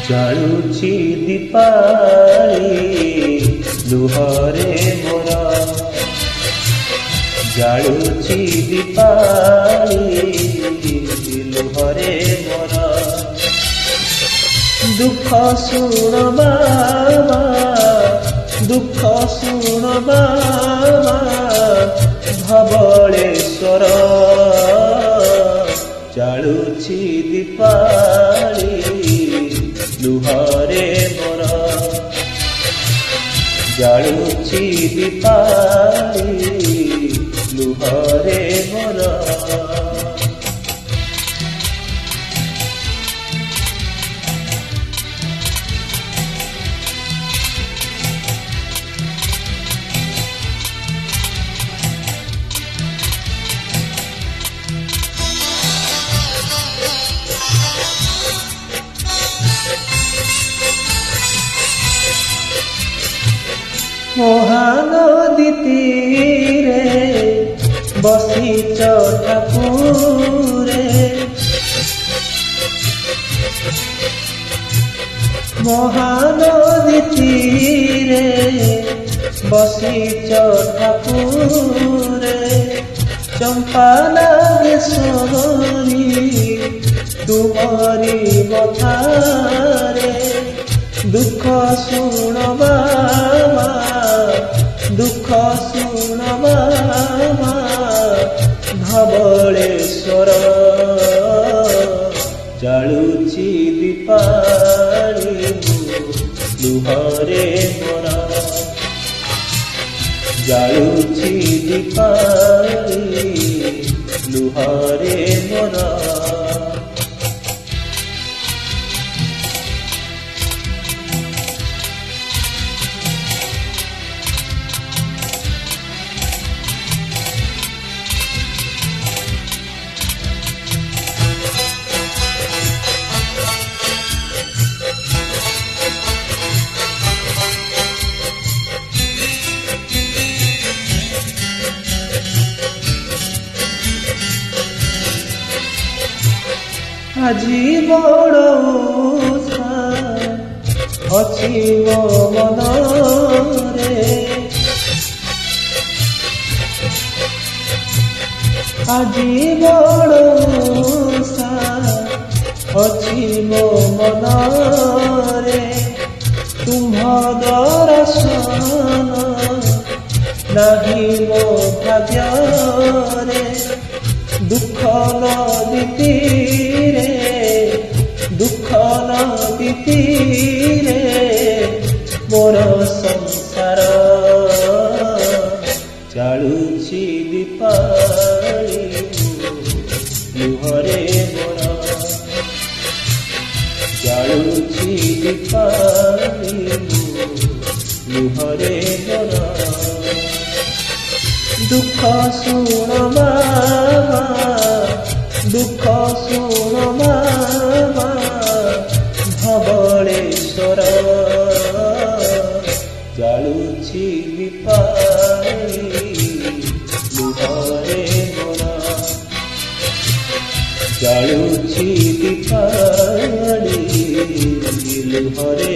ଜାଳୁଛି ଦୀପାଳି ଲୁହରେ ମୋର, ଜାଳୁଛି ଦୀପାଳି ଲୁହରେ ମୋର। ଦୁଃଖ ଶୁଣ ବାବା, ଦୁଃଖ ଶୁଣ ବାବା ଧବଳେଶ୍ୱର, ଜାଳୁଛି ଦୀପାଳି ଲୁହରେ ମୋର, ଜାଳୁଛି ଦୀପାଳି ଲୁହରେ ମୋର। ମହାନଦୀ ତୀରେ ବସିଛ ଠାକୁରେ, ମହାନଦୀ ତୀରେ ବସିଛ ଠାକୁରେ। ଚମ୍ପା ନାଗେଶ୍ୱରୀ ତୁମରି ମଥାରେ, ଦୁଃଖ ଶୁଣ ବାବା, ଦୁଃଖ ଶୁଣ ବାବା ଧବଳେଶ୍ୱର, ଜାଳୁଛି ଦୀପାଳି ଲୁହରେ ମୋର, ଜାଳୁଛି ଦୀପାଳି ଲୁହରେ ମୋର। আজি বড় ওষা ଅଛି ମୋ ମନରେ, ଆଜି ବଡ଼ ଓଷା ଅଛି ମୋ ମନରେ। ତୁମ୍ଭ ଦର୍ଶନ ନାହିଁ ମୋ ଭାଗ୍ୟରେ, ଦୁଃଖ ନଦୀ ତୀରେ, ଦୁଃଖ ନଦୀ ତୀରେ ମୋର ସଂସାର, ଜାଳୁଛି ଦୀପାଳି ଲୁହରେ ମୋର, ଜାଳୁଛି ଦୀପାଳି ଲୁହରେ ମୋର। ଦୁଃଖ ଶୁଣ ବାବା, ଦୁଃଖ ଶୁଣ ବାବା ଧବଳେଶ୍ୱର, ଜାଳୁଛି ଦୀପାଳି ଲୁହରେ ମୋର, ଜାଳୁଛି ଦୀପାଳି ଲୁହରେ